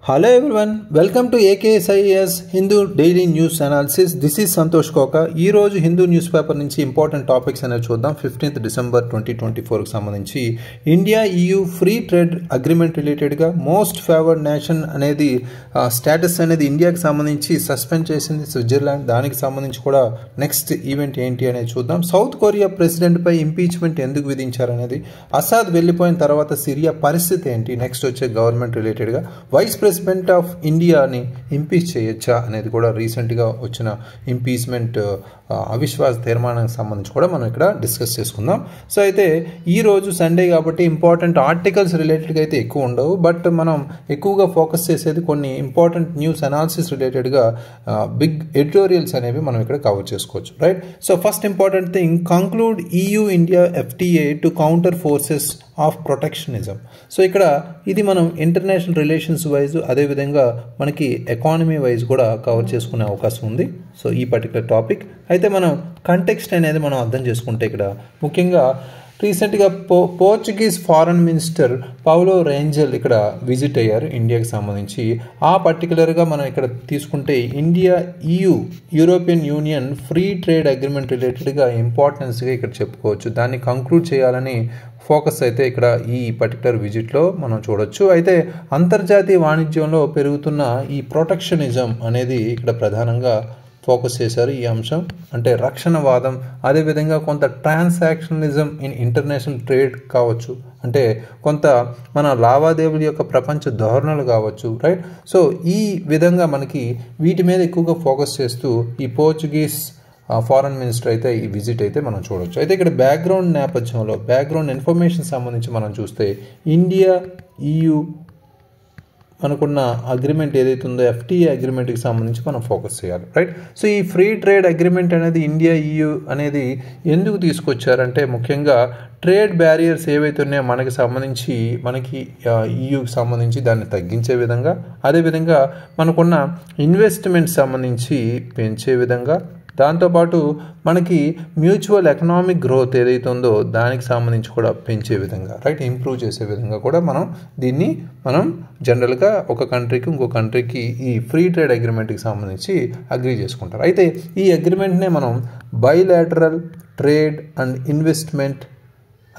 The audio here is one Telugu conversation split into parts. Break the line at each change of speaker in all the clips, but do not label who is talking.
Hello everyone, welcome to AKSIS Hindu Daily News Analysis. This is Santosh Koka. ఈ రోజు హిందూ న్యూస్ పేపర్ నుంచి ఇంపార్టెంట్ టాపిక్స్ అనేవి చూద్దాం. 15th డిసెంబర్ 2024 కి సంబంధించి India EU free trade agreement రిలేటెడ్గా మోస్ట్ ఫేవర్డ్ నేషన్ అనేది స్టేటస్ అనేది ఇండియాకి సంబంధించి సస్పెండ్ చేసింది స్విట్జర్లాండ్. దానికి సంబంధించి కూడా నెక్స్ట్ ఈవెంట్ ఏంటి అనేది చూద్దాం. సౌత్ కొరియా ప్రెసిడెంట్పై ఇంపీచ్మెంట్ ఎందుకు విధించారనేది, అసాద్ వెళ్ళిపోయిన తర్వాత సిరియా పరిస్థితి ఏంటి, నెక్స్ట్ వచ్చే గవర్నమెంట్ రిలేటెడ్గా వైస్ ప్రెసిడెంట్ ఆఫ్ ఇండియాని ఇంపీచ్ చేయొచ్చా అనేది కూడా రీసెంట్గా వచ్చిన ఇంపీచ్మెంట్ అవిశ్వాస తీర్మానానికి సంబంధించి కూడా మనం ఇక్కడ డిస్కస్ చేసుకుందాం. సో అయితే ఈరోజు సండే కాబట్టి ఇంపార్టెంట్ ఆర్టికల్స్ రిలేటెడ్గా అయితే ఎక్కువ ఉండవు, బట్ మనం ఎక్కువగా ఫోకస్ చేసేది కొన్ని ఇంపార్టెంట్ న్యూస్ అనాలిసిస్ రిలేటెడ్గా బిగ్ ఎడిటోరియల్స్ అనేవి మనం ఇక్కడ కవర్ చేసుకోవచ్చు, right. So first important thing, conclude EU India FTA to counter forces of protectionism. So ఇక్కడ ఇది మనం ఇంటర్నేషనల్ రిలేషన్స్ వైజ్, అదేవిధంగా మనకి ఎకానమీ వైజ్ కూడా కవర్ చేసుకునే అవకాశం ఉంది. సో ఈ పర్టికులర్ టాపిక్ అయితే మనం కంటెక్స్ట్ అనేది మనం అర్థం చేసుకుంటే ఇక్కడ ముఖ్యంగా రీసెంట్గా Portuguese foreign minister Paulo Renjal ఇక్కడ విజిట్ అయ్యారు ఇండియాకి సంబంధించి. ఆ పర్టికులర్గా మనం ఇక్కడ తీసుకుంటే India EU European union free trade agreement రిలేటెడ్గా ఇంపార్టెన్స్గా ఇక్కడ చెప్పుకోవచ్చు. దాన్ని కంక్లూడ్ చేయాలని ఫోకస్ అయితే ఇక్కడ ఈ పర్టికులర్ విజిట్లో మనం చూడొచ్చు. అయితే అంతర్జాతీయ వాణిజ్యంలో పెరుగుతున్న ఈ ప్రొటెక్షనిజం అనేది ఇక్కడ ప్రధానంగా ఫోకస్ చేశారు. ఈ అంశం అంటే రక్షణవాదం, అదేవిధంగా కొంత ట్రాన్సాక్షనలిజం ఇన్ ఇంటర్నేషనల్ ట్రేడ్ కావచ్చు, అంటే కొంత మన లావాదేవీల యొక్క ప్రపంచ ధోరణులు కావచ్చు, రైట్. సో ఈ విధంగా మనకి వీటి మీద ఎక్కువగా ఫోకస్ చేస్తూ ఈ పోర్చుగీస్ ఫారెన్ మినిస్టర్ అయితే ఈ విజిట్ అయితే మనం చూడవచ్చు. అయితే ఇక్కడ బ్యాక్గ్రౌండ్ నేపథ్యంలో బ్యాక్గ్రౌండ్ ఇన్ఫర్మేషన్ సంబంధించి మనం చూస్తే ఇండియా EU మనకున్న అగ్రిమెంట్ ఏదైతే ఉందో FTA అగ్రిమెంట్కి సంబంధించి మనం ఫోకస్ చేయాలి, రైట్. సో ఈ ఫ్రీ ట్రేడ్ అగ్రిమెంట్ అనేది ఇండియా EU అనేది ఎందుకు తీసుకొచ్చారంటే ముఖ్యంగా ట్రేడ్ బ్యారియర్స్ ఏవైతే ఉన్నాయో మనకి సంబంధించి మనకి EUకి సంబంధించి దాన్ని తగ్గించే విధంగా, అదేవిధంగా మనకున్న ఇన్వెస్ట్మెంట్ సంబంధించి పెంచే విధంగా, దాంతోపాటు మనకి మ్యూచువల్ ఎకనామిక్ గ్రోత్ ఏదైతే ఉందో దానికి సంబంధించి కూడా పెంచే విధంగా, రైట్, ఇంప్రూవ్ చేసే విధంగా కూడా దీన్ని మనం జనరల్గా ఒక కంట్రీకి ఇంకో కంట్రీకి ఈ ఫ్రీ ట్రేడ్ అగ్రిమెంట్కి సంబంధించి అగ్రీ చేసుకుంటారు. అయితే ఈ అగ్రిమెంట్నే మనం బైలాటరల్ ట్రేడ్ అండ్ ఇన్వెస్ట్మెంట్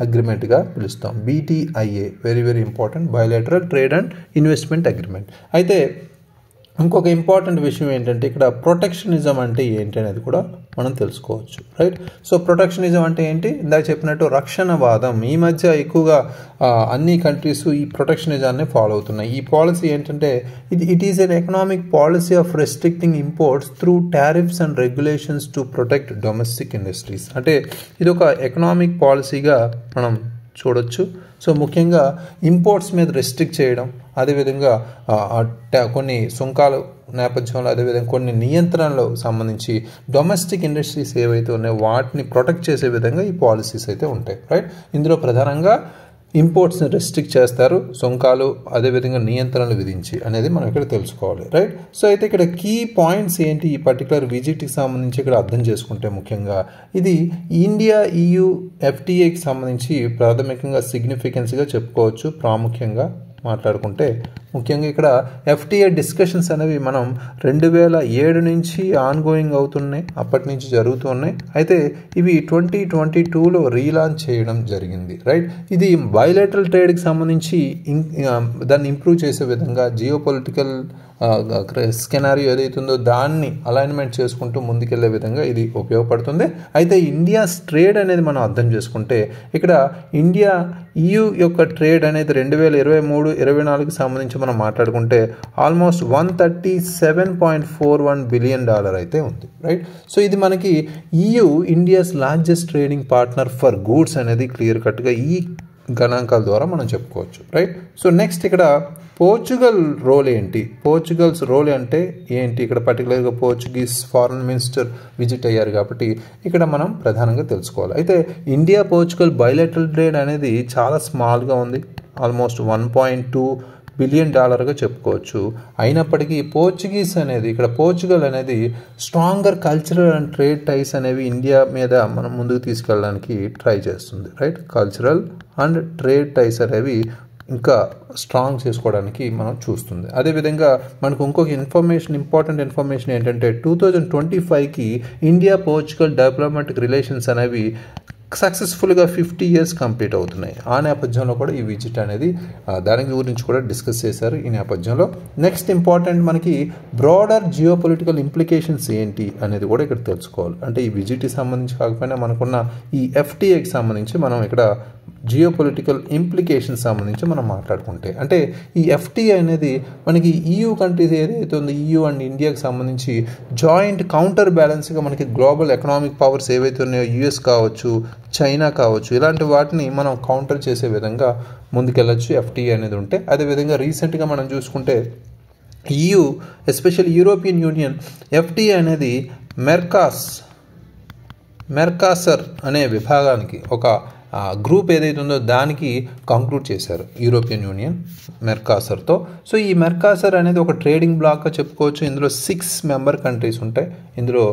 అగ్రిమెంట్గా పిలుస్తాం, BTIA. Very very important, bilateral trade and investment agreement. అయితే ఇంకొక ఇంపార్టెంట్ విషయం ఏంటంటే ఇక్కడ ప్రొటెక్షనిజం అంటే ఏంటి అనేది కూడా మనం తెలుసుకోవచ్చు, రైట్. సో ప్రొటెక్షనిజం అంటే ఏంటి, ఇందాక చెప్పినట్టు రక్షణవాదం. ఈ మధ్య ఎక్కువగా అన్ని కంట్రీస్ ఈ ప్రొటెక్షనిజాన్ని ఫాలో అవుతున్నాయి. ఈ పాలసీ ఏంటంటే it is an economic policy of restricting imports through tariffs and regulations to protect domestic industries. అంటే ఇది ఒక ఎకనామిక్ పాలసీగా మనం చూడొచ్చు. సో ముఖ్యంగా ఇంపోర్ట్స్ మీద రెస్ట్రిక్ట్ చేయడం, అదేవిధంగా కొన్ని సుంకాల నేపథ్యంలో, అదేవిధంగా కొన్ని నియంత్రణలకు సంబంధించి డొమెస్టిక్ ఇండస్ట్రీస్ ఏవైతే ఉన్నాయో వాటిని ప్రొటెక్ట్ చేసే విధంగా ఈ పాలసీస్ అయితే ఉంటాయి, రైట్. ఇందులో ప్రధానంగా ఇంపోర్ట్స్ని రెస్ట్రిక్ట్ చేస్తారు, సుంకాలు అదేవిధంగా నియంత్రణలు విధించి అనేది మనం ఇక్కడ తెలుసుకోవాలి, రైట్. సో అయితే ఇక్కడ కీ పాయింట్స్ ఏంటి ఈ పర్టికులర్ విజిట్కి సంబంధించి ఇక్కడ అర్థం చేసుకుంటే ముఖ్యంగా ఇది ఇండియా EU FTAకి సంబంధించి ప్రాథమికంగా సిగ్నిఫికెన్స్గా చెప్పుకోవచ్చు. ప్రాముఖ్యంగా మాట్లాడుకుంటే ముఖ్యంగా ఇక్కడ FTA డిస్కషన్స్ అనేవి మనం 2007 నుంచి ఆన్గోయింగ్ అవుతున్నాయి, అప్పటి నుంచి జరుగుతూ ఉన్నాయి. అయితే ఇవి 2022లో రీలాంచ్ చేయడం జరిగింది, రైట్. ఇది బైలేటరల్ ట్రేడ్కి సంబంధించి దాన్ని ఇంప్రూవ్ చేసే విధంగా జియోపొలిటికల్ స్కెనారియో ఏదైతే ఉందో దాన్ని అలైన్మెంట్ చేసుకుంటూ ముందుకెళ్లే విధంగా ఇది ఉపయోగపడుతుంది. అయితే ఇండియాస్ ట్రేడ్ అనేది మనం అర్థం చేసుకుంటే ఇక్కడ ఇండియా EU యొక్క ట్రేడ్ అనేది 2023-24కి సంబంధించి మనం మాట్లాడుకుంటే ఆల్మోస్ట్ $137.41 బిలియన్ అయితే ఉంది, రైట్. సో ఇది మనకి EU India's largest trading partner for goods అనేది క్లియర్ కట్గా ఈ గణాంకాల ద్వారా మనం చెప్పుకోవచ్చు, రైట్. సో నెక్స్ట్ ఇక్కడ పోర్చుగల్ రోల్ ఏంటి, పోర్చుగల్స్ రోల్ అంటే ఏంటి, ఇక్కడ పర్టికులర్గా పోర్చుగీస్ ఫారెన్ మినిస్టర్ విజిట్ అయ్యారు కాబట్టి ఇక్కడ మనం ప్రధానంగా తెలుసుకోవాలి. అయితే ఇండియా పోర్చుగల్ బైలాటరల్ ట్రేడ్ అనేది చాలా స్మాల్గా ఉంది, ఆల్మోస్ట్ $1.2 బిలియన్ చెప్పుకోవచ్చు. అయినప్పటికీ పోర్చుగల్ అనేది స్ట్రాంగర్ కల్చరల్ అండ్ ట్రేడ్ టైస్ అనేవి ఇండియా మీద మనం ముందుకు తీసుకెళ్ళడానికి ట్రై చేస్తుంది, రైట్. కల్చరల్ అండ్ ట్రేడ్ టైస్ అనేవి ఇంకా స్ట్రాంగ్ చేసుకోవడానికి మనం చూస్తుంది. అదేవిధంగా మనకు ఇంకొక ఇంపార్టెంట్ ఇన్ఫర్మేషన్ ఏంటంటే 2025కి ఇండియా పోర్చుగల్ డిప్లొమాటిక్ రిలేషన్స్ అనేవి సక్సెస్ఫుల్గా 50 years కంప్లీట్ అవుతున్నాయి. ఆ నేపథ్యంలో కూడా ఈ విజిట్ అనేది దాని గురించి కూడా డిస్కస్ చేశారు. ఈ నేపథ్యంలో నెక్స్ట్ ఇంపార్టెంట్ మనకి బ్రాడర్ జియో పొలిటికల్ ఇంప్లికేషన్స్ ఏంటి అనేది కూడా ఇక్కడ తెలుసుకోవాలి. అంటే ఈ విజిట్కి సంబంధించి కాకపోయినా మనకున్న ఈ FTAకి సంబంధించి మనం ఇక్కడ జియో పొలిటికల్ ఇంప్లికేషన్స్ సంబంధించి మనం మాట్లాడుకుంటే, అంటే ఈ FTA అనేది మనకి EU కంట్రీస్ ఏదైతే ఉందో EU అండ్ ఇండియాకి సంబంధించి జాయింట్ కౌంటర్ బ్యాలెన్స్గా మనకి గ్లోబల్ ఎకనామిక్ పవర్స్ ఏవైతే ఉన్నాయో US కావచ్చు, చైనా కావచ్చు, ఇలాంటి వాటిని మనం కౌంటర్ చేసే విధంగా ముందుకెళ్ళచ్చు FTA అనేది ఉంటే. అదేవిధంగా రీసెంట్గా మనం చూసుకుంటే EU especially European union FTA అనేది మెర్కాసర్ అనే విభాగానికి ఒక గ్రూప్ ఏదైతే ఉందో దానికి కంక్లూడ్ చేశారు యూరోపియన్ యూనియన్ మెర్కాసర్తో. సో ఈ మెర్కాసర్ అనేది ఒక ట్రేడింగ్ బ్లాక్గా చెప్పుకోవచ్చు. ఇందులో 6 మెంబర్ కంట్రీస్ ఉంటాయి. ఇందులో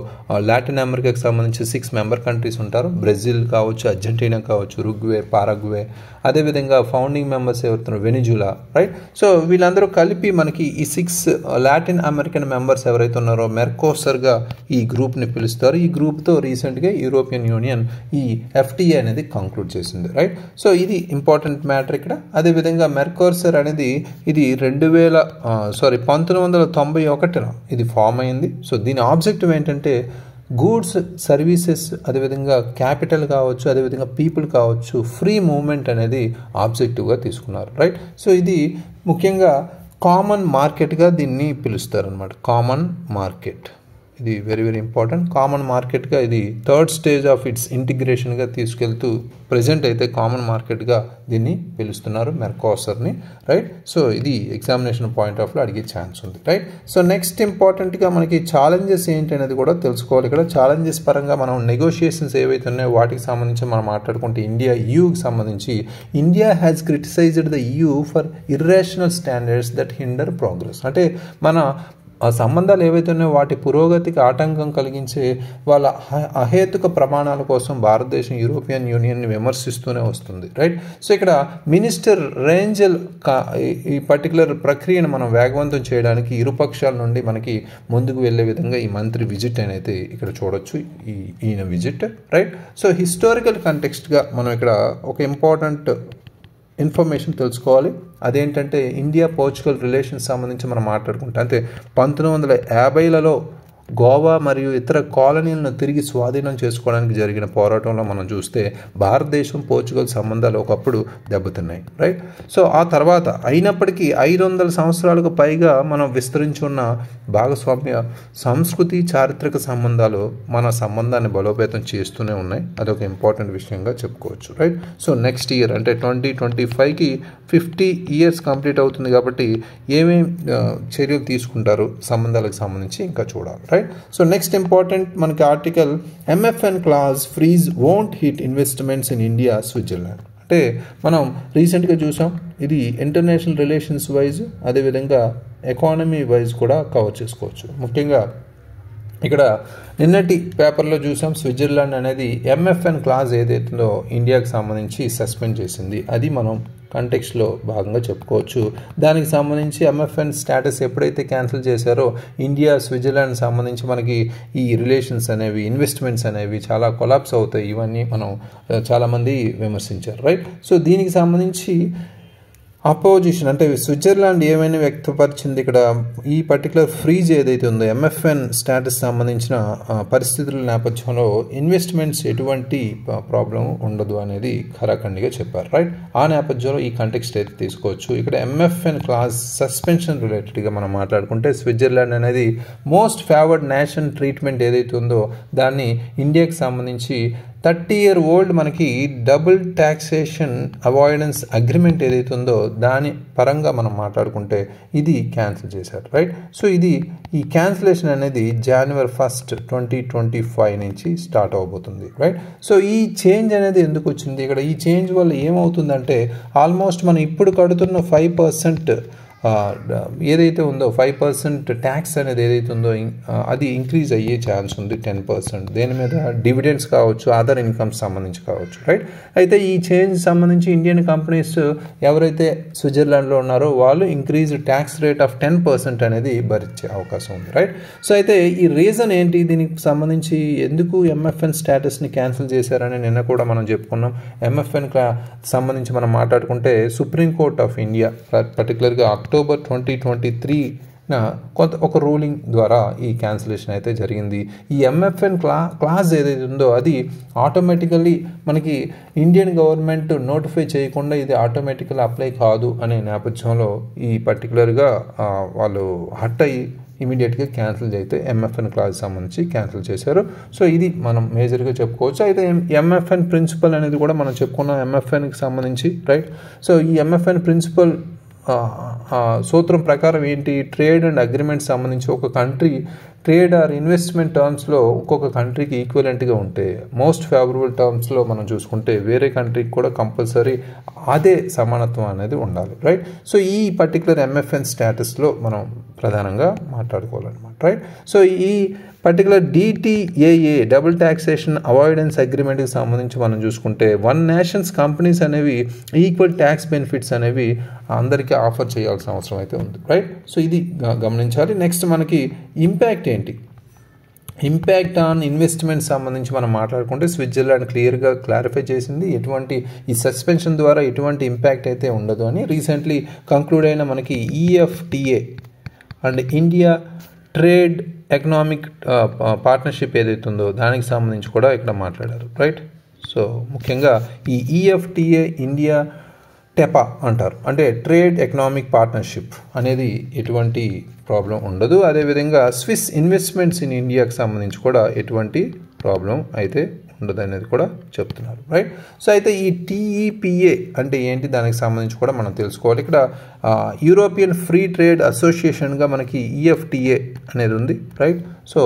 లాటిన్ అమెరికాకి సంబంధించి 6 మెంబర్ కంట్రీస్ ఉంటారు. బ్రెజిల్ కావచ్చు, అర్జెంటీనా కావచ్చు, ఉరుగ్వే, పారాగ్వే, అదేవిధంగా ఫౌండింగ్ మెంబర్స్ ఎవరుతున్నారు వెనిజులా, రైట్. సో వీళ్ళందరూ కలిపి మనకి ఈ 6 లాటిన్ అమెరికన్ మెంబర్స్ ఎవరైతే ఉన్నారో మెర్కోసర్గా ఈ గ్రూప్ని పిలుస్తారు. ఈ గ్రూప్తో రీసెంట్గా యూరోపియన్ యూనియన్ ఈ FTA అనేది కంక్లూడ్ చేసింది, రైట్. సో ఇది ఇంపార్టెంట్ మ్యాటర్ ఇక్కడ. అదేవిధంగా మెర్కోసర్ అనేది ఇది 1991 ఇది ఫామ్ అయింది. సో దీని ఆబ్జెక్టివ్ ఏంటంటే గూడ్స్, సర్వీసెస్, అదేవిధంగా క్యాపిటల్ కావచ్చు, అదేవిధంగా పీపుల్ కావచ్చు, ఫ్రీ మూవ్మెంట్ అనేది ఆబ్జెక్టివ్గా తీసుకున్నారు, రైట్. సో ఇది ముఖ్యంగా కామన్ మార్కెట్గా దీన్ని పిలుస్తారు అనమాట. కామన్ మార్కెట్ ఇది వెరీ ఇంపార్టెంట్. కామన్ మార్కెట్గా ఇది 3rd స్టేజ్ ఆఫ్ ఇట్స్ ఇంటిగ్రేషన్గా తీసుకెళ్తూ ప్రజెంట్ అయితే కామన్ మార్కెట్గా దీన్ని పిలుస్తున్నారు మెర్కోసర్ని, రైట్. సో ఇది ఎగ్జామినేషన్ పాయింట్ ఆఫ్ లో అడిగే ఛాన్స్ ఉంది, రైట్. సో నెక్స్ట్ ఇంపార్టెంట్గా మనకి ఛాలెంజెస్ ఏంటి అనేది కూడా తెలుసుకోవాలి. ఇక్కడ ఛాలెంజెస్ పరంగా మనం నెగోషియేషన్స్ ఏవైతే ఉన్నాయో వాటికి సంబంధించి మనం మాట్లాడుకుంటే ఇండియా EUకి సంబంధించి India has criticised the EU for irrational standards that hinder progress. అంటే మన ఆ సంబంధాలు ఏవైతే ఉన్నాయో వాటి పురోగతికి ఆటంకం కలిగించే వాళ్ళ అహేతుక ప్రమాణాల కోసం భారతదేశం యూరోపియన్ యూనియన్ని విమర్శిస్తూనే వస్తుంది, రైట్. సో ఇక్కడ మినిస్టర్ రేంజల్ ఈ పర్టికులర్ ప్రక్రియను మనం వేగవంతం చేయడానికి ఇరుపక్షాల నుండి మనకి ముందుకు వెళ్ళే విధంగా ఈ మంత్రి విజిట్ అనేది ఇక్కడ చూడొచ్చు, ఈయన విజిట్, రైట్. సో హిస్టారికల్ కంటెక్స్ట్గా మనం ఇక్కడ ఒక ఇంపార్టెంట్ ఇన్ఫర్మేషన్ తెలుసుకోవాలి. అదేంటంటే ఇండియా పోర్చుగల్ రిలేషన్స్ సంబంధించి మనం మాట్లాడుకుంటాం. అంటే 1950లలో గోవా మరియు ఇతర కాలనీలను తిరిగి స్వాధీనం చేసుకోవడానికి జరిగిన పోరాటంలో మనం చూస్తే భారతదేశం పోర్చుగల్ సంబంధాలు ఒకప్పుడు దెబ్బతిన్నాయి, రైట్. సో ఆ తర్వాత అయినప్పటికీ 500 సంవత్సరాలకు పైగా మనం విస్తరించి ఉన్న భాగస్వామ్య సంస్కృతి, చారిత్రక సంబంధాలు మన సంబంధాన్ని బలోపేతం చేస్తూనే ఉన్నాయి. అదొక ఇంపార్టెంట్ విషయంగా చెప్పుకోవచ్చు, రైట్. సో నెక్స్ట్ ఇయర్ అంటే 2025కి 50 years కంప్లీట్ అవుతుంది కాబట్టి ఏమేమి చర్యలు తీసుకుంటారు సంబంధాలకు సంబంధించి ఇంకా చూడాలి, రైట్. సో నెక్స్ట్ ఇంపార్టెంట్ మనకి article MFN clause freeze won't hit investments in India, Switzerland. అంటే మనం రీసెంట్గా చూసాం, ఇది ఇంటర్నేషనల్ రిలేషన్స్ వైజ్ అదేవిధంగా ఎకానమీ వైజ్ కూడా కవర్ చేసుకోవచ్చు. ముఖ్యంగా ఇక్కడ నిన్నటి పేపర్లో చూసాం స్విట్జర్లాండ్ అనేది MFN క్లాజ్ ఏదైతుందో ఇండియాకి సంబంధించి సస్పెండ్ చేసింది. అది మనం కంటెక్స్ట్లో భాగంగా చెప్పుకోవచ్చు. దానికి సంబంధించి MFN స్టేటస్ ఎప్పుడైతే క్యాన్సిల్ చేశారో ఇండియా స్విట్జర్లాండ్ సంబంధించి మనకి ఈ రిలేషన్స్ అనేవి, ఇన్వెస్ట్మెంట్స్ అనేవి చాలా కొలాప్స్ అవుతాయి. ఇవన్నీ మనం చాలామంది విమర్శించారు, రైట్. సో దీనికి సంబంధించి అపోజిషన్ అంటే స్విట్జర్లాండ్ ఏమైనా వ్యక్తపరిచింది ఇక్కడ ఈ పర్టికులర్ ఫ్రీజ్ ఏదైతే ఉందో MFN స్టేటస్ సంబంధించిన పరిస్థితుల నేపథ్యంలో ఇన్వెస్ట్మెంట్స్ ఎటువంటి ప్రాబ్లం ఉండదు అనేది ఖరాఖండిగా చెప్పారు, రైట్. ఆ నేపథ్యంలో ఈ కంటెక్స్ట్ అయితే తీసుకోవచ్చు. ఇక్కడ MFN క్లాజ్ సస్పెన్షన్ రిలేటెడ్గా మనం మాట్లాడుకుంటే స్విట్జర్లాండ్ అనేది మోస్ట్ ఫేవర్డ్ నేషన్ ట్రీట్మెంట్ ఏదైతే ఉందో దాన్ని ఇండియాకి సంబంధించి 30-year-old మనకి డబుల్ ట్యాక్సేషన్ అవాయిడెన్స్ అగ్రిమెంట్ ఏదైతే ఉందో దాని పరంగా మనం మాట్లాడుకుంటే ఇది క్యాన్సిల్ చేశారు, రైట్. సో ఈ క్యాన్సిలేషన్ అనేది January 1st, 2025 నుంచి స్టార్ట్ అవబోతుంది, రైట్. సో ఈ చేంజ్ అనేది ఎందుకు వచ్చింది ఇక్కడ? ఈ చేంజ్ వల్ల ఏమవుతుందంటే ఆల్మోస్ట్ మనం ఇప్పుడు కడుతున్న 5% ఏదైతే ఉందో 5% ట్యాక్స్ అనేది ఏదైతే ఉందో అది ఇంక్రీజ్ అయ్యే ఛాన్స్ ఉంది 10%. దేని మీద? డివిడెండ్స్ కావచ్చు, అదర్ ఇన్కమ్స్ సంబంధించి కావచ్చు, రైట్. అయితే ఈ చేంజ్ సంబంధించి ఇండియన్ కంపెనీస్ ఎవరైతే స్విట్జర్లాండ్లో ఉన్నారో వాళ్ళు ఇంక్రీజ్ ట్యాక్స్ రేట్ ఆఫ్ 10% అనేది భరించే అవకాశం ఉంది, రైట్. సో అయితే ఈ రీజన్ ఏంటి? దీనికి సంబంధించి ఎందుకు MFN స్టేటస్ని క్యాన్సిల్ చేశారని నిన్న కూడా మనం చెప్పుకున్నాం. MFN సంబంధించి మనం మాట్లాడుకుంటే సుప్రీంకోర్ట్ ఆఫ్ ఇండియా పర్టికులర్గా అక్టోబర్ 2023 ఒక రూలింగ్ ద్వారా ఈ క్యాన్సిలేషన్ అయితే జరిగింది. ఈ MFN క్లాజ్ ఏదైతే ఉందో అది ఆటోమేటికల్లీ మనకి ఇండియన్ గవర్నమెంట్ నోటిఫై చేయకుండా ఇది ఆటోమేటికల్లీ అప్లై కాదు అనే నేపథ్యంలో ఈ పర్టికులర్గా వాళ్ళు హట్ అయ్యి ఇమీడియట్గా క్యాన్సిల్ అయితే MFN క్లాజ్ సంబంధించి క్యాన్సిల్ చేశారు. సో ఇది మనం మేజర్గా చెప్పుకోవచ్చు. అయితే MFN ప్రిన్సిపల్ అనేది కూడా మనం చెప్పుకున్నాం MFNకి సంబంధించి, రైట్. సో ఈ MFN ప్రిన్సిపల్ సూత్రం ప్రకారం ఏంటి? ట్రేడ్ అండ్ అగ్రిమెంట్ సంబంధించి ఒక కంట్రీ ట్రేడ్ ఆర్ ఇన్వెస్ట్మెంట్ టర్మ్స్లో ఇంకొక కంట్రీకి ఈక్వలెంట్గా ఉంటే, మోస్ట్ ఫేవరబుల్ టర్మ్స్లో మనం చూసుకుంటే వేరే కంట్రీకి కూడా కంపల్సరీ అదే సమానత్వం అనేది ఉండాలి, రైట్. సో ఈ పర్టికులర్ MFN స్టేటస్లో మనం ప్రధానంగా మాట్లాడుకోవాలన్నమాట, రైట్. సో ఈ particular DTAA double taxation avoidance అగ్రిమెంట్కి సంబంధించి మనం చూసుకుంటే వన్ నేషన్స్ కంపెనీస్ అనేవి ఈక్వల్ ట్యాక్స్ బెనిఫిట్స్ అనేవి అందరికీ ఆఫర్ చేయాల్సిన అవసరం అయితే ఉంది, రైట్. సో ఇది గమనించాలి. నెక్స్ట్ మనకి ఇంపాక్ట్ ఏంటి? ఇంపాక్ట్ ఆన్ ఇన్వెస్ట్మెంట్ సంబంధించి మనం మాట్లాడుకుంటే స్విట్జర్లాండ్ క్లియర్గా క్లారిఫై చేసింది ఎటువంటి ఈ సస్పెన్షన్ ద్వారా ఎటువంటి ఇంపాక్ట్ అయితే ఉండదు అని. రీసెంట్లీ కంక్లూడ్ అయిన మనకి EFTA and India trade economic partnership ఏదైతే ఉందో దానికి సంబంధించి కూడా ఇక్కడ మాట్లాడారు, రైట్. సో ముఖ్యంగా ఈ EFTA ఇండియా టెపా అంటారు, అంటే ట్రేడ్ ఎకనామిక్ పార్ట్నర్షిప్ అనేది ఎటువంటి ప్రాబ్లం ఉండదు. అదేవిధంగా స్విస్ ఇన్వెస్ట్మెంట్స్ ఇన్ ఇండియాకి సంబంధించి కూడా ఎటువంటి ప్రాబ్లం అయితే ఉండదు అనేది కూడా చెప్తున్నారు, రైట్. సో అయితే ఈ TEPA అంటే ఏంటి? దానికి సంబంధించి కూడా మనం తెలుసుకోవాలి. ఇక్కడ యూరోపియన్ ఫ్రీ ట్రేడ్ అసోసియేషన్గా మనకి EFTA అనేది ఉంది, రైట్. సో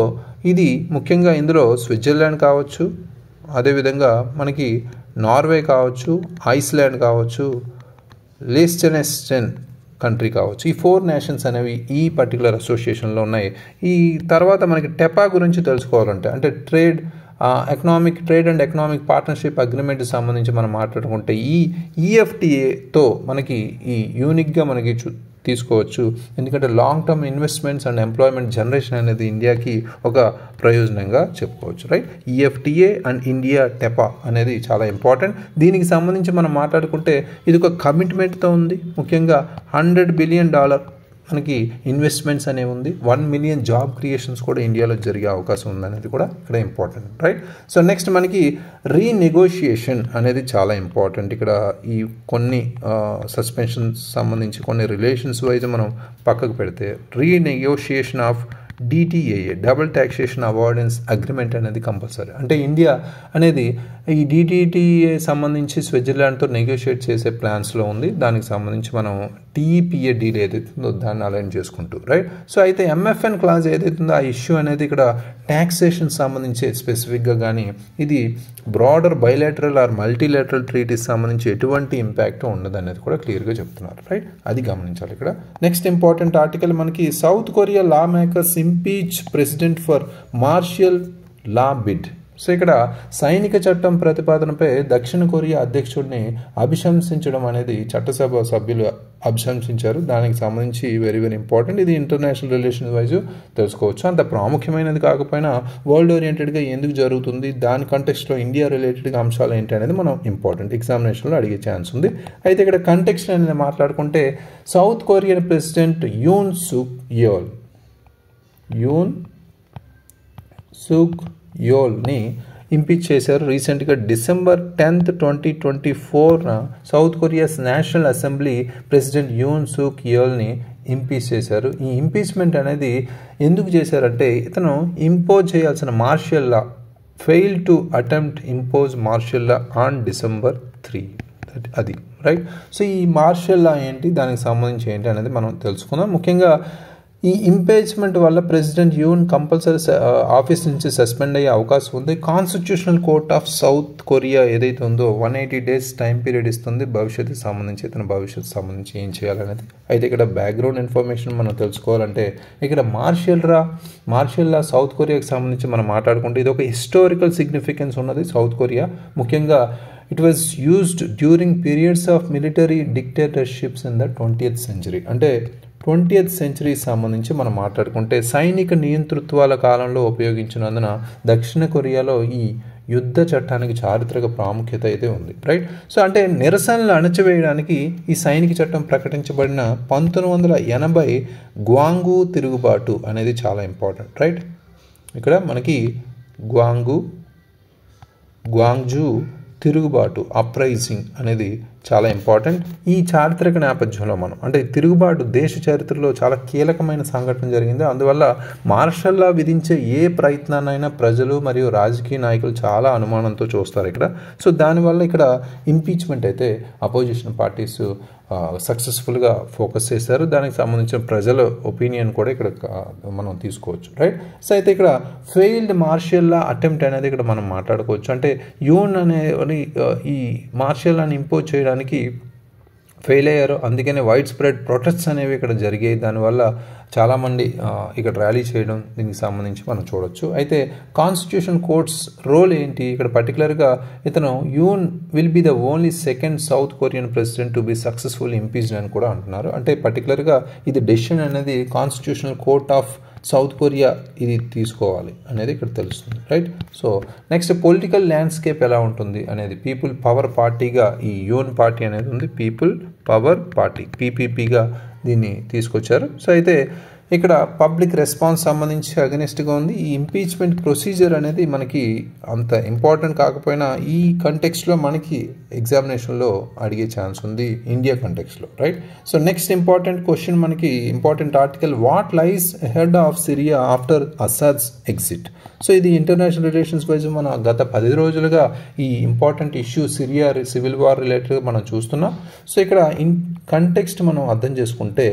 ఇది ముఖ్యంగా ఇందులో స్విట్జర్లాండ్ కావచ్చు, అదేవిధంగా మనకి నార్వే కావచ్చు, ఐస్లాండ్ కావచ్చు, లిechtenstein కంట్రీ కావచ్చు. ఈ 4 నేషన్స్ అనేవి ఈ పర్టికులర్ అసోసియేషన్లో ఉన్నాయి. ఈ తర్వాత మనకి టెపా గురించి తెలుసుకోవాలంటే అంటే ట్రేడ్ అండ్ ఎకనామిక్ పార్ట్నర్షిప్ అగ్రిమెంట్కి సంబంధించి మనం మాట్లాడుకుంటే ఈ EFTAతో మనకి ఈ యూనిక్గా మనకి తీసుకోవచ్చు. ఎందుకంటే long term investments and employment generation అనేది ఇండియాకి ఒక ప్రయోజనంగా చెప్పుకోవచ్చు, రైట్. EFTA అండ్ ఇండియా టెపా అనేది చాలా ఇంపార్టెంట్. దీనికి సంబంధించి మనం మాట్లాడుకుంటే ఇది ఒక కమిట్మెంట్తో ఉంది. ముఖ్యంగా $100 బిలియన్ మనకి ఇన్వెస్ట్మెంట్స్ అనేవి ఉంది. 1 మిలియన్ జాబ్ క్రియేషన్స్ కూడా ఇండియాలో జరిగే అవకాశం ఉందనేది కూడా ఇక్కడ ఇంపార్టెంట్, రైట్. సో నెక్స్ట్ మనకి రీనెగోషియేషన్ అనేది చాలా ఇంపార్టెంట్. ఇక్కడ ఈ కొన్ని సస్పెన్షన్స్ సంబంధించి కొన్ని రిలేషన్స్ వైజ్ మనం పక్కకు పెడితే renegotiation of DTAA double taxation avoidance agreement అనేది కంపల్సరీ. అంటే ఇండియా అనేది ఈ DTAA సంబంధించి స్విట్జర్లాండ్తో నెగోషియేట్ చేసే ప్లాన్స్లో ఉంది. దానికి సంబంధించి మనం TEPA డీల్ ఏదైతే ఉందో దాన్ని అలైన్ చేసుకుంటూ, రైట్. సో అయితే MFN క్లాజ్ ఏదైతే ఉందో ఆ ఇష్యూ అనేది ఇక్కడ ట్యాక్సేషన్ సంబంధించి స్పెసిఫిక్గా కానీ ఇది broader bilateral or multilateral treaties సంబంధించి ఎటువంటి ఇంపాక్ట్ ఉండదు అనేది కూడా క్లియర్గా చెప్తున్నారు, రైట్. అది గమనించాలి ఇక్కడ. నెక్స్ట్ ఇంపార్టెంట్ ఆర్టికల్ మనకి South Korea law makers impeach president for martial law bid. So ఇక్కడ సైనిక చట్టం ప్రతిపాదనపై దక్షిణ కొరియా అధ్యక్షుడిని అభిశంసించడం అనేది చట్టసభ సభ్యులు అభిశంసించారు. దానికి సంబంధించి వెరీ ఇంపార్టెంట్. ఇది ఇంటర్నేషనల్ రిలేషన్ వైజ్ తెలుసుకోవచ్చు. అంత ప్రాముఖ్యమైనది కాకపోయినా వరల్డ్ ఓరియంటెడ్గా ఎందుకు జరుగుతుంది, దాని కంటెక్స్ట్లో ఇండియా రిలేటెడ్గా అంశాలు ఏంటి అనేది మనం ఇంపార్టెంట్ ఎగ్జామినేషన్లో అడిగే ఛాన్స్ ఉంది. అయితే ఇక్కడ కంటెక్స్ట్ అనేది మాట్లాడుకుంటే సౌత్ కొరియన్ ప్రెసిడెంట్ యూన్ సుక్ యోల్ని ఇంపీచ్ చేశారు. రీసెంట్గా December 10, 2024 south Korea's national assembly president యూన్ సుక్ యోల్ని ఇంపీచ్ చేశారు. ఈ ఇంపీచ్మెంట్ అనేది ఎందుకు చేశారంటే ఇతను ఇంపోజ్ చేయాల్సిన martial law fail to attempt impose martial law on December 3 అది, రైట్. సో ఈ మార్షియల్ లా ఏంటి, దానికి సంబంధించి ఏంటి అనేది మనం తెలుసుకుందాం. ముఖ్యంగా ఈ ఇంపీచ్మెంట్ వల్ల ప్రెసిడెంట్ యూన్ కంపల్సరీ ఆఫీస్ నుంచి సస్పెండ్ అయ్యే అవకాశం ఉంది. Constitutional court of south Korea ఏదైతే ఉందో 180 days టైం పీరియడ్ ఇస్తుంది భవిష్యత్తుకు సంబంధించి, ఇతని భవిష్యత్తు సంబంధించి ఏం చేయాలనేది. అయితే ఇక్కడ బ్యాక్గ్రౌండ్ ఇన్ఫర్మేషన్ మనం తెలుసుకోవాలంటే ఇక్కడ మార్షల్ లా సౌత్ కొరియాకి సంబంధించి మనం మాట్లాడుకుంటే ఇది ఒక హిస్టారికల్ సిగ్నిఫికెన్స్ ఉన్నది. సౌత్ కొరియా ముఖ్యంగా it was used during periods of military dictatorships in the 20th century. అంటే 20th century సంబంధించి మనం మాట్లాడుకుంటే సైనిక నియంతృత్వాల కాలంలో ఉపయోగించినందున దక్షిణ కొరియాలో ఈ యుద్ధ చట్టానికి చారిత్రక ప్రాముఖ్యత అయితే ఉంది. రైట్. సో అంటే నిరసనలు అణచివేయడానికి ఈ సైనిక చట్టం ప్రకటించబడిన 1980 గ్వాంగు తిరుగుబాటు అనేది చాలా ఇంపార్టెంట్. రైట్. ఇక్కడ మనకి గ్వాంగ్జూ తిరుగుబాటు అప్రైజింగ్ అనేది చాలా ఇంపార్టెంట్. ఈ చారిత్రక నేపథ్యంలో మనం అంటే తిరుగుబాటు దేశ చరిత్రలో చాలా కీలకమైన సంఘటన జరిగింది. అందువల్ల మార్షల్ లా విధించే ఏ ప్రయత్నాన్నైనా ప్రజలు మరియు రాజకీయ నాయకులు చాలా అనుమానంతో చూస్తారు ఇక్కడ. సో దానివల్ల ఇక్కడ ఇంపీచ్మెంట్ అయితే అపోజిషన్ పార్టీస్ సక్సెస్ఫుల్గా ఫోకస్ చేశారు. దానికి సంబంధించిన ప్రజల ఒపీనియన్ కూడా ఇక్కడ మనం తీసుకోవచ్చు. రైట్. సో అయితే ఇక్కడ ఫెయిల్డ్ మార్షల్ లా అటెంప్ట్ అనేది ఇక్కడ మనం మాట్లాడుకోవచ్చు. అంటే యూన్ అనే ఈ మార్షల్ లాని ఇంపోజ్ చేయడానికి ఫెయిల్ అయ్యారు. అందుకనే వైడ్ స్ప్రెడ్ ప్రొటెస్ట్స్ అనేవి ఇక్కడ జరిగాయి. దానివల్ల చాలామంది ఇక్కడ ర్యాలీ చేయడం దీనికి సంబంధించి మనం చూడొచ్చు. అయితే కాన్స్టిట్యూషన్ కోర్ట్స్ రోల్ ఏంటి ఇక్కడ పర్టికులర్గా ఇతను యూన్ will be the only second south Korean president to be successful impeached అని కూడా అంటున్నారు. అంటే పర్టికులర్గా ఇది డెసిషన్ అనేది constitutional court of south Korea ఇది తీసుకోవాలి అనేది ఇక్కడ తెలుస్తుంది. Right. So next political landscape ఎలా ఉంటుంది అనేది పీపుల్ పవర్ పార్టీగా ఈ యూన్ పార్టీ అనేది ఉంది. పీపుల్ పవర్ పార్టీ పీపీపీగా దీన్ని తీసుకొచ్చారు. సో అయితే ఇక్కడ పబ్లిక్ రెస్పాన్స్ సంబంధించి అగెనిస్ట్గా ఉంది. ఈ ఇంపీచ్మెంట్ ప్రొసీజర్ అనేది మనకి అంత ఇంపార్టెంట్ కాకపోయినా ఈ కంటెక్స్ట్లో మనకి ఎగ్జామినేషన్లో అడిగే ఛాన్స్ ఉంది ఇండియా కంటెక్స్లో. Right. So next important question మనకి important article what lies head of Syria after Assad's exit. So ఇది ఇంటర్నేషనల్ రిలేషన్స్ వైజ్ మన గత 10 రోజులుగా ఈ important issue Syria civil war related మనం చూస్తున్నాం. సో ఇక్కడ కంటెక్స్ట్ మనం అర్థం చేసుకుంటే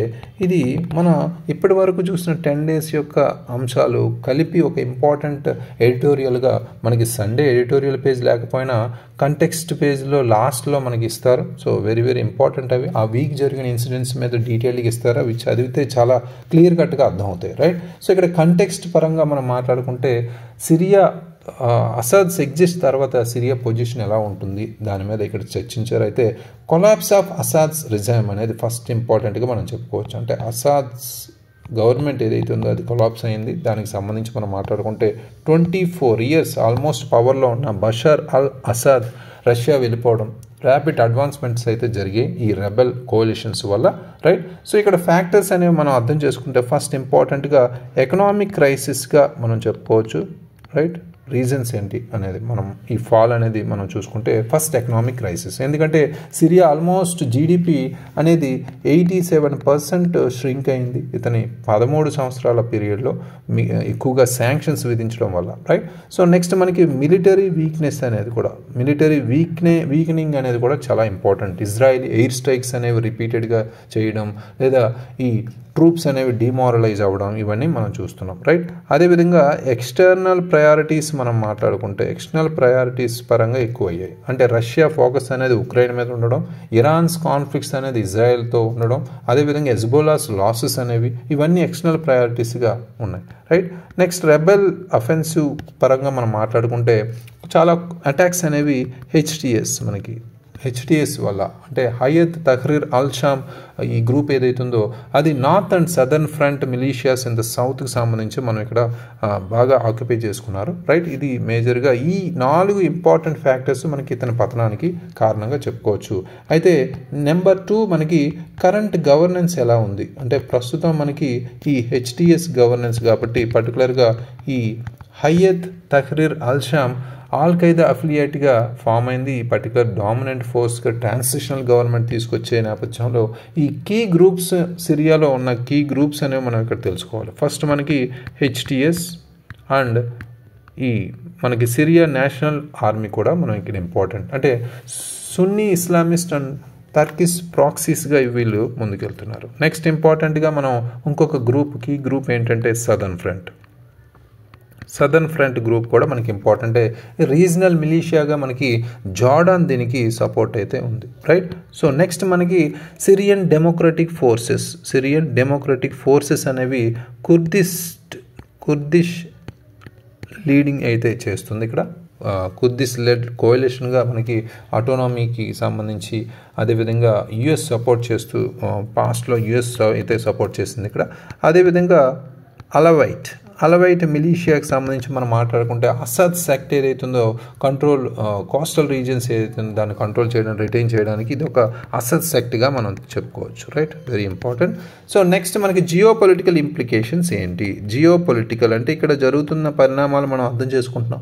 ఇది మన ఇప్పటి వరకు చూసిన 10 days యొక్క అంశాలు కలిపి ఒక ఇంపార్టెంట్ ఎడిటోరియల్గా మనకి సండే ఎడిటోరియల్ పేజ్ లేకపోయినా కంటెక్స్ట్ పేజ్లో లాస్ట్లో మనకి ఇస్తారు. సో వెరీ వెరీ ఇంపార్టెంట్ అవి ఆ వీక్ జరిగిన ఇన్సిడెంట్స్ మీద డీటెయిల్గా ఇస్తారు. అవి చదివితే చాలా క్లియర్ కట్గా అర్థమవుతాయి. రైట్. సో ఇక్కడ కంటెక్స్ట్ పరంగా మనం మాట్లాడుకుంటే సిరియా అసాద్స్ ఎగ్జిస్ట్ తర్వాత సిరియా పొజిషన్ ఎలా ఉంటుంది దాని మీద ఇక్కడ చర్చించారు. అయితే కొలాప్స్ ఆఫ్ అసాద్స్ రిజైమ్ అనేది ఫస్ట్ ఇంపార్టెంట్గా మనం చెప్పుకోవచ్చు. అంటే అసాద్స్ గవర్నమెంట్ ఏదైతే ఉందో అది కొలాప్స్ అయింది. దానికి సంబంధించి మనం మాట్లాడుకుంటే 24 years ఆల్మోస్ట్ పవర్లో ఉన్న బషార్ అల్ అసాద్ రష్యా వెళ్ళిపోవడం ర్యాపిడ్ అడ్వాన్స్మెంట్స్ అయితే జరిగాయి ఈ రెబెల్ కోalitions వల్ల. రైట్. సో ఇక్కడ ఫ్యాక్టర్స్ అనేవి మనం అర్థం చేసుకుంటే ఫస్ట్ ఇంపార్టెంట్గా ఎకనామిక్ క్రైసిస్గా మనం చెప్పుకోవచ్చు. రైట్. రీజన్స్ ఏంటి అనేది మనం ఈ ఫాల్ అనేది మనం చూసుకుంటే ఫస్ట్ ఎకనామిక్ క్రైసిస్. ఎందుకంటే సిరియా ఆల్మోస్ట్ జీడిపి అనేది 87% ష్రింక్ అయింది ఇతని 13 సంవత్సరాల పీరియడ్లో ఎక్కువగా శాంక్షన్స్ విధించడం వల్ల. రైట్. సో నెక్స్ట్ మనకి మిలిటరీ వీక్నెస్ అనేది కూడా వీక్నింగ్ అనేది కూడా చాలా ఇంపార్టెంట్. ఇజ్రాయిల్ ఎయిర్ స్ట్రైక్స్ అనేవి రిపీటెడ్గా చేయడం లేదా ఈ ట్రూప్స్ అనేవి డిమారలైజ్ అవ్వడం ఇవన్నీ మనం చూస్తున్నాం. రైట్. అదేవిధంగా ఎక్స్టర్నల్ ప్రయారిటీస్ మనం మాట్లాడుకుంటే ఎక్స్టర్నల్ ప్రయారిటీస్ పరంగా ఎక్కువ అయ్యాయి. అంటే రష్యా ఫోకస్ అనేది ఉక్రెయిన్ మీద ఉండడం, ఇరాన్స్ కాన్ఫ్లిక్ట్స్ అనేది ఇజ్రాయెల్తో ఉండడం, అదేవిధంగా హెజ్బోలాస్ లాసెస్ అనేవి ఇవన్నీ ఎక్స్టర్నల్ ప్రయారిటీస్గా ఉన్నాయి. రైట్. నెక్స్ట్ రెబెల్ అఫెన్సివ్ పరంగా మనం మాట్లాడుకుంటే చాలా అటాక్స్ అనేవి హెచ్టిఎస్ వల్ల అంటే హయత్ తహ్రీర్ అల్ షామ్ ఈ గ్రూప్ ఏదైతే ఉందో అది north and southern front militias in the సౌత్కి సంబంధించి మనం ఇక్కడ బాగా ఆక్యుపై చేసుకున్నారు. రైట్. ఇది మేజర్గా ఈ 4 ఇంపార్టెంట్ ఫ్యాక్టర్స్ మనకి ఇతని పతనానికి కారణంగా చెప్పుకోవచ్చు. అయితే నెంబర్ 2 మనకి కరెంట్ గవర్నెన్స్ ఎలా ఉంది అంటే ప్రస్తుతం మనకి ఈ హెచ్టిఎస్ గవర్నెన్స్ కాబట్టి పర్టికులర్గా ఈ Hayat Tahrir al Sham al Qaeda అఫిలియేట్గా ఫామ్ అయింది. ఈ పర్టికులర్ డామినెంట్ ఫోర్స్గా ట్రాన్సిషనల్ గవర్నమెంట్ తీసుకొచ్చే నేపథ్యంలో ఈ కీ గ్రూప్స్ సిరియాలో ఉన్న కీ గ్రూప్స్ అనేవి మనం ఇక్కడ తెలుసుకోవాలి. ఫస్ట్ మనకి హెచ్టిఎస్ అండ్ ఈ మనకి సిరియా నేషనల్ ఆర్మీ కూడా మనం ఇక్కడ ఇంపార్టెంట్. అంటే సున్నీ ఇస్లామిస్ట్ అండ్ టర్కిష్ ప్రాక్సీస్గా వీళ్ళు ముందుకెళ్తున్నారు. నెక్స్ట్ ఇంపార్టెంట్గా మనం ఇంకొక కీ గ్రూప్ ఏంటంటే సదర్న్ ఫ్రంట్ గ్రూప్ కూడా మనకి ఇంపార్టెంటే. రీజనల్ మిలీషియాగా మనకి జార్డాన్ దీనికి సపోర్ట్ అయితే ఉంది, రైట్. సో నెక్స్ట్ మనకి సిరియన్ డెమోక్రటిక్ ఫోర్సెస్ అనేవి కుర్దిష్ లీడింగ్ అయితే చేస్తుంది. ఇక్కడ కుర్దిష్ లెడ్ కోయలేషన్గా మనకి ఆటోనామీకి సంబంధించి అదేవిధంగా యుఎస్ సపోర్ట్ చేస్తూ పాస్ట్లో యుఎస్ అయితే సపోర్ట్ చేసింది ఇక్కడ. అదేవిధంగా అలవైట్ మిలీషియాకి సంబంధించి మనం మాట్లాడుకుంటే అసద్ సెక్ట్ ఏదైతుందో కోస్టల్ రీజియన్స్ ఏదైతుందో దాన్ని కంట్రోల్ చేయడం, రిటైన్ చేయడానికి ఇది ఒక అసద్ సెక్ట్గా మనం చెప్పుకోవచ్చు, right. Very important. So next మనకి జియోపొలిటికల్ ఇంప్లికేషన్స్ ఏంటి? జియోపొలిటికల్ అంటే ఇక్కడ జరుగుతున్న పరిణామాలు మనం అర్థం చేసుకుంటున్నాం.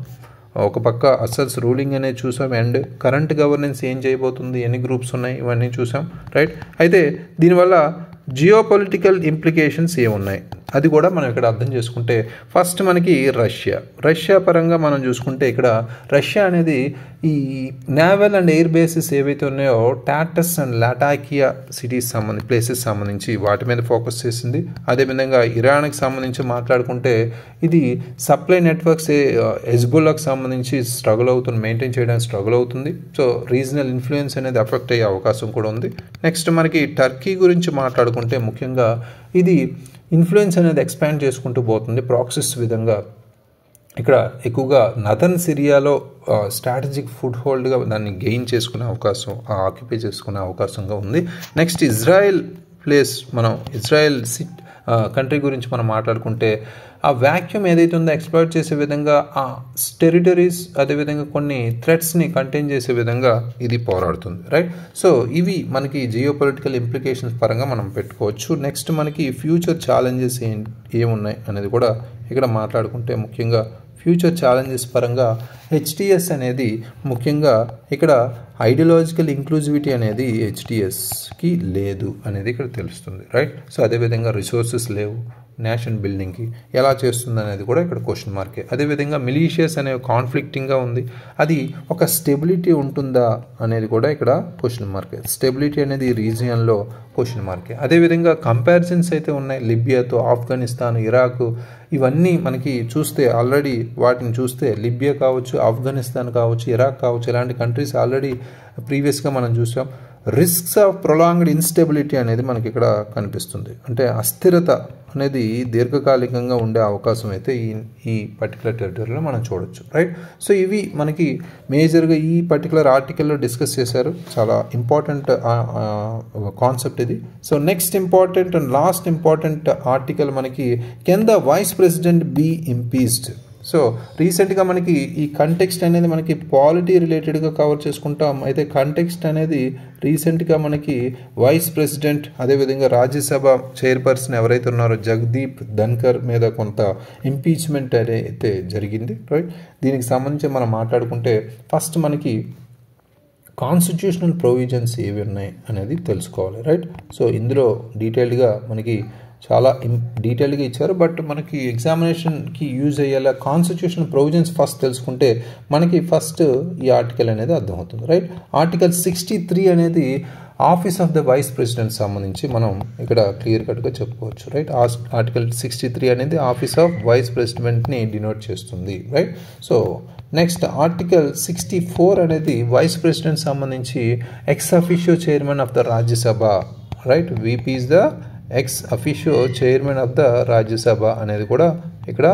ఒక పక్క అసద్స్ రూలింగ్ అనేది చూసాం, అండ్ కరెంట్ గవర్నెన్స్ ఏం చేయబోతుంది, ఎన్ని గ్రూప్స్ ఉన్నాయి, ఇవన్నీ చూసాం, రైట్. అయితే దీనివల్ల జియోపొలిటికల్ ఇంప్లికేషన్స్ ఏమున్నాయి అది కూడా మనం ఇక్కడ అర్థం చేసుకుంటే, ఫస్ట్ మనకి రష్యా పరంగా మనం చూసుకుంటే ఇక్కడ రష్యా అనేది ఈ నేవల్ అండ్ ఎయిర్ బేసెస్ ఏవైతే ఉన్నాయో టాటస్ అండ్ లాటాకియా ప్లేసెస్ సంబంధించి వాటి మీద ఫోకస్ చేసింది. అదేవిధంగా ఇరాన్కి సంబంధించి మాట్లాడుకుంటే ఇది సప్లై నెట్వర్క్స్ హెజ్బుల్లాకి సంబంధించి మెయింటైన్ చేయడానికి స్ట్రగుల్ అవుతుంది. సో రీజనల్ ఇన్ఫ్లుయెన్స్ అనేది ఎఫెక్ట్ అయ్యే అవకాశం కూడా ఉంది. నెక్స్ట్ మనకి టర్కీ గురించి మాట్లాడుకుంటే ముఖ్యంగా ఇది ఇన్ఫ్లుయెన్స్ అనేది ఎక్స్పాండ్ చేసుకుంటూ పోతుంది ప్రాక్సిస్ విధంగా. ఇక్కడ ఎక్కువగా నదర్న్ సిరియాలో స్ట్రాటజిక్ ఫుట్ హోల్డ్గా దాన్ని గెయిన్ చేసుకునే అవకాశం, ఆక్యుపై చేసుకునే అవకాశంగా ఉంది. నెక్స్ట్ ఇజ్రాయెల్ కంట్రీ గురించి మనం మాట్లాడుకుంటే ఆ వ్యాక్యూమ్ ఏదైతే ఉందో ఎక్స్ప్లాయిట్ చేసే విధంగా ఆ టెరిటరీస్ అదేవిధంగా కొన్ని థ్రెట్స్ని కంటైన్ చేసే విధంగా ఇది పోరాడుతుంది, రైట్. సో ఇవి మనకి జియోపొలిటికల్ ఇంప్లికేషన్స్ పరంగా మనం పెట్టుకోవచ్చు. నెక్స్ట్ మనకి ఫ్యూచర్ ఛాలెంజెస్ ఏమున్నాయి అనేది కూడా ఇక్కడ మాట్లాడుకుంటే ముఖ్యంగా ఫ్యూచర్ ఛాలెంజెస్ పరంగా హెచ్టిఎస్ అనేది ముఖ్యంగా ఇక్కడ ఐడియాలజికల్ ఇంక్లూజివిటీ అనేది హెచ్టిఎస్కి లేదు అనేది ఇక్కడ తెలుస్తుంది, రైట్. సో అదేవిధంగా రిసోర్సెస్ లేవు నేషన్ బిల్డింగ్కి, ఎలా చేస్తుంది అనేది కూడా ఇక్కడ క్వశ్చన్ మార్కే. అదేవిధంగా మిలీషియస్ అనే కాన్ఫ్లిక్టింగ్గా ఉంది, అది ఒక స్టెబిలిటీ ఉంటుందా అనేది కూడా ఇక్కడ క్వశ్చన్ మార్కే. స్టెబిలిటీ అనేది ఈ రీజియన్లో క్వశ్చన్ మార్కే. అదేవిధంగా కంపారిజన్స్ అయితే ఉన్నాయి లిబియాతో, ఆఫ్ఘనిస్తాన్, ఇరాక్, ఇవన్నీ మనకి చూస్తే ఆల్రెడీ వాటిని చూస్తే లిబియా కావచ్చు, ఆఫ్ఘనిస్తాన్ కావచ్చు, ఇరాక్ కావచ్చు, ఇలాంటి కంట్రీస్ ఆల్రెడీ ప్రీవియస్గా మనం చూసాం. రిస్క్స్ ఆఫ్ ప్రొలాంగ్డ్ ఇన్స్టెబిలిటీ అనేది మనకి ఇక్కడ కనిపిస్తుంది. అంటే అస్థిరత అనేది దీర్ఘకాలికంగా ఉండే అవకాశం అయితే ఈ పర్టికులర్ టెరిటరీలో మనం చూడొచ్చు, రైట్. సో ఇవి మనకి మేజర్గా ఈ పర్టికులర్ ఆర్టికల్లో డిస్కస్ చేశారు. చాలా ఇంపార్టెంట్ కాన్సెప్ట్ ఇది. So next important and last important article మనకి can the vice president be impeached. So రీసెంట్గా మనకి ఈ కంటెక్స్ట్ అనేది మనకి పాలిటీ రిలేటెడ్గా కవర్ చేసుకుంటాం. అయితే కంటెక్స్ట్ అనేది రీసెంట్గా మనకి వైస్ ప్రెసిడెంట్ అదేవిధంగా రాజ్యసభ చైర్పర్సన్ ఎవరైతే ఉన్నారో జగదీప్ ధన్కర్ మీద కొంత ఇంపీచ్మెంట్ అయితే జరిగింది, రైట్. దీనికి సంబంధించి మనం మాట్లాడుకుంటే ఫస్ట్ మనకి కాన్స్టిట్యూషనల్ ప్రొవిజన్స్ ఏవి ఉన్నాయి అనేది తెలుసుకోవాలి, రైట్. సో ఇందులో డీటెయిల్డ్గా మనకి చాలా డీటెయిల్గా ఇచ్చారు, బట్ మనకి ఎగ్జామినేషన్కి యూజ్ అయ్యేలా కాన్స్టిట్యూషనల్ ప్రొవిజన్స్ ఫస్ట్ తెలుసుకుంటే మనకి ఫస్ట్ ఈ ఆర్టికల్ అనేది అర్థమవుతుంది, రైట్. ఆర్టికల్ 63 అనేది office of the vice president సంబంధించి మనం ఇక్కడ క్లియర్ కట్గా చెప్పుకోవచ్చు, రైట్. ఆర్టికల్ 63 అనేది ఆఫీస్ ఆఫ్ వైస్ ప్రెసిడెంట్ని డినోట్ చేస్తుంది, రైట్. సో నెక్స్ట్ ఆర్టికల్ 64 అనేది వైస్ ప్రెసిడెంట్ సంబంధించి ex officio chairman of the Rajya Sabha, right. VP is the ex officio chairman of the Rajya Sabha అనేది కూడా ఇక్కడ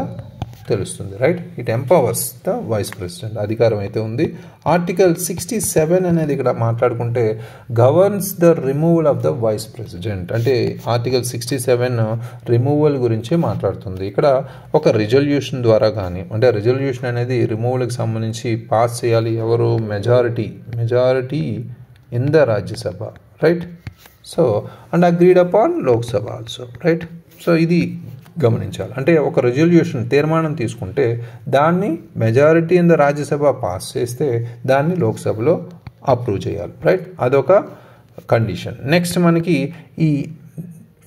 తెలుస్తుంది, right. It empowers the vice president, అధికారం అయితే ఉంది. ఆర్టికల్ 67 అనేది ఇక్కడ మాట్లాడుకుంటే governs the removal of the vice president. అంటే ఆర్టికల్ 67 రిమూవల్ గురించి మాట్లాడుతుంది. ఇక్కడ ఒక రిజల్యూషన్ ద్వారా కానీ, అంటే రిజల్యూషన్ అనేది రిమూవల్కి సంబంధించి పాస్ చేయాలి ఎవరు, majority in the Rajya Sabha, right. So and agreed upon Lok Sabha also, right. So ఇది గమనించాలి. అంటే ఒక రెజల్యూషన్ తీర్మానం తీసుకుంటే దాన్ని majority in the Rajya Sabha pass చేస్తే దాన్ని లోక్సభలో అప్రూవ్ చేయాలి, రైట్. అదొక కండిషన్. నెక్స్ట్ మనకి ఈ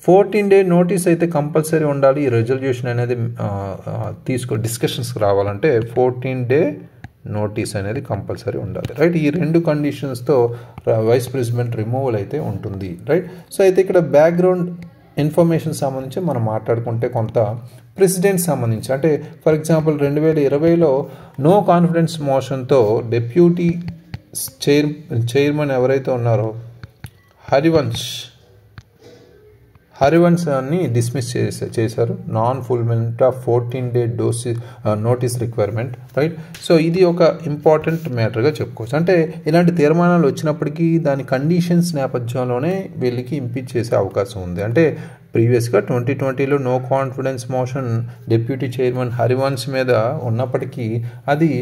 14-day నోటీస్ అయితే కంపల్సరీ ఉండాలి. ఈ రెజల్యూషన్ అనేది డిస్కషన్స్కి రావాలంటే 14-day నోటీస్ అనేది కంపల్సరీ ఉండాలి, రైట్. ఈ 2 కండిషన్స్తో వైస్ ప్రెసిడెంట్ రిమూవల్ అయితే ఉంటుంది, రైట్. సో అయితే ఇక్కడ బ్యాక్గ్రౌండ్ ఇన్ఫర్మేషన్ సంబంధించి మనం మాట్లాడుకుంటే కొంత ప్రెసిడెంట్ సంబంధించి అంటే ఫర్ ఎగ్జాంపుల్ 2020లో నో కాన్ఫిడెన్స్ మోషన్తో డిప్యూటీ చైర్మన్ ఎవరైతే ఉన్నారో హరివంశ్ అని డిస్మిస్ చేశారు, non fulfilment of 14-day notice requirement, right. So ఇది ఒక ఇంపార్టెంట్ మ్యాటర్గా చెప్పుకోవచ్చు. అంటే ఇలాంటి తీర్మానాలు వచ్చినప్పటికీ దాని కండిషన్స్ నేపథ్యంలోనే వీళ్ళకి ఇంపీచ్ చేసే అవకాశం ఉంది. అంటే ప్రీవియస్గా 2020లో no confidence motion deputy chairman Harivansh మీద ఉన్నప్పటికీ అది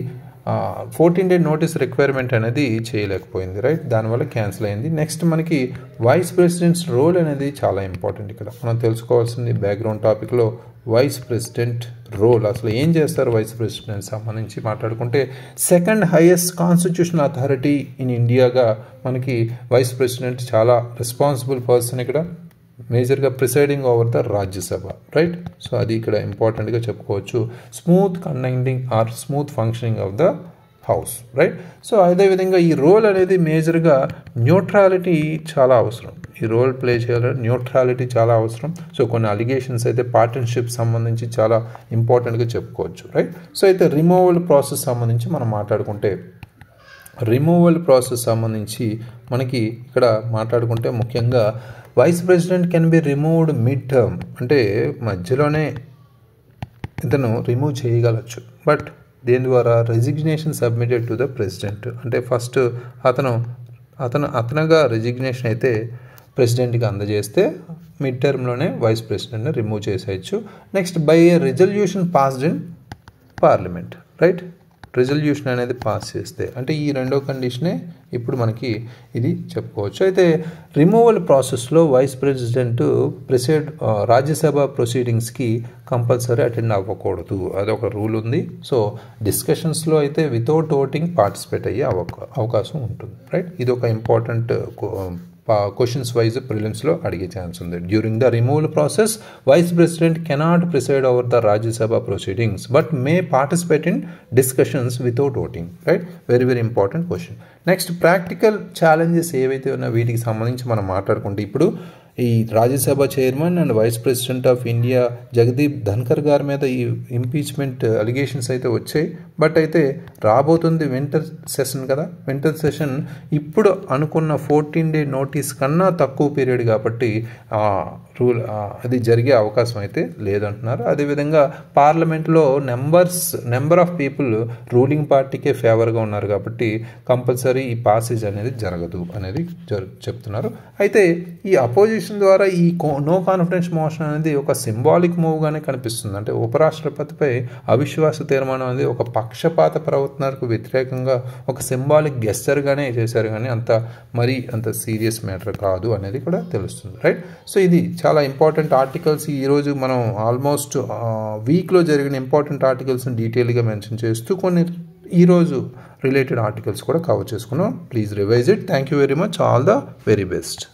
14-day నోటీస్ రిక్వైర్మెంట్ అనేది చేయలేకపోయింది, రైట్. దానివల్ల క్యాన్సిల్ అయింది. నెక్స్ట్ మనకి వైస్ ప్రెసిడెంట్స్ రోల్ అనేది చాలా ఇంపార్టెంట్. ఇక్కడ మనం తెలుసుకోవాల్సింది బ్యాక్గ్రౌండ్ టాపిక్లో వైస్ ప్రెసిడెంట్ రోల్, అసలు ఏం చేస్తారు వైస్ ప్రెసిడెంట్ సంబంధించి మాట్లాడుకుంటే second highest constitutional authority in ఇండియాగా మనకి వైస్ ప్రెసిడెంట్ చాలా రెస్పాన్సిబుల్ పర్సన్, ఇక్కడ మేజర్గా presiding over the Rajya Sabha, right. So అది ఇక్కడ ఇంపార్టెంట్గా చెప్పుకోవచ్చు. Smooth conducting or smooth functioning of the house, right. So అదేవిధంగా ఈ రోల్ అనేది మేజర్గా న్యూట్రాలిటీ చాలా అవసరం. ఈ రోల్ ప్లే చేయాలంటే న్యూట్రాలిటీ చాలా అవసరం. సో కొన్ని అలిగేషన్స్ అయితే పార్ట్నర్షిప్ సంబంధించి చాలా ఇంపార్టెంట్గా చెప్పుకోవచ్చు, రైట్. సో అయితే రిమూవల్ ప్రాసెస్ సంబంధించి మనం మాట్లాడుకుంటే రిమూవల్ ప్రాసెస్ సంబంధించి మనకి ఇక్కడ మాట్లాడుకుంటే ముఖ్యంగా vice president can be removed mid term, అంటే మధ్యలోనే ఇతను రిమూవ్ చేయగలచ్చు. బట్ దేని ద్వారా resignation submitted to the president, అంటే ఫస్ట్ అతనుగా రెసిగ్నేషన్ అయితే ప్రెసిడెంట్కి అందజేస్తే మిడ్ టర్మ్లోనే వైస్ ప్రెసిడెంట్ని రిమూవ్ చేసేయచ్చు. Next by a resolution passed in parliament, right. Resolution అనేది పాస్ చేస్తే, అంటే ఈ 2వ కండిషనే ఇప్పుడు మనకి ఇది చెప్పుకోవచ్చు. అయితే రిమూవల్ ప్రాసెస్లో వైస్ ప్రెసిడెంట్ రాజ్యసభ ప్రొసీడింగ్స్కి కంపల్సరీ అటెండ్ అవ్వకూడదు, అదొక రూల్ ఉంది. సో డిస్కషన్స్లో అయితే వితౌట్ ఓటింగ్ పార్టిసిపేట్ అయ్యే అవకాశం ఉంటుంది, రైట్. ఇది ఒక ఇంపార్టెంట్ క్వశ్చన్స్ వైజ్ ప్రిలిమ్స్లో అడిగే ఛాన్స్ ఉంది. During the removal process vice president cannot preside over the Rajya Sabha proceedings but may participate in discussions without voting, right. Very very important question. Next practical challenges ఏవైతే ఉన్నాయో వీటికి సంబంధించి మనం మాట్లాడుకుంటే ఇప్పుడు ఈ Rajya Sabha chairman and vice president of India Jagdeep Dhankhar గారి మీద ఈ ఇంపీచ్మెంట్ అలిగేషన్స్ అయితే వచ్చాయి. బట్ అయితే రాబోతుంది వింటర్ సెషన్ కదా, వింటర్ సెషన్ ఇప్పుడు అనుకున్న 14-day నోటీస్ కన్నా తక్కువ పీరియడ్ కాబట్టి అది జరిగే అవకాశం అయితే లేదంటున్నారు. అదేవిధంగా పార్లమెంట్లో నెంబర్ ఆఫ్ పీపుల్ రూలింగ్ పార్టీకే ఫేవర్గా ఉన్నారు కాబట్టి కంపల్సరీ ఈ పాసేజ్ అనేది జరగదు అనేది చెప్తున్నారు. అయితే ఈ అపోజిషన్ ద్వారా ఈ నో కాన్ఫిడెన్స్ మోషన్ అనేది ఒక సింబాలిక్ మూవ్గానే కనిపిస్తుంది. అంటే ఉపరాష్ట్రపతిపై అవిశ్వాస తీర్మానం అనేది ఒక పక్షపాత ప్రవర్తనకు వ్యతిరేకంగా ఒక సింబాలిక్ గెస్చర్గానే చేశారు, కానీ అంత సీరియస్ మ్యాటర్ కాదు అనేది కూడా తెలుస్తుంది, రైట్. సో ఇది చాలా ఇంపార్టెంట్ ఆర్టికల్స్. ఈరోజు మనం ఆల్మోస్ట్ వీక్లో జరిగిన ఇంపార్టెంట్ ఆర్టికల్స్ని డీటెయిల్గా మెన్షన్ చేస్తూ కొన్ని ఈరోజు రిలేటెడ్ ఆర్టికల్స్ కూడా కవర్ చేసుకున్నాం. Please revise it. Thank you very much. All the very best.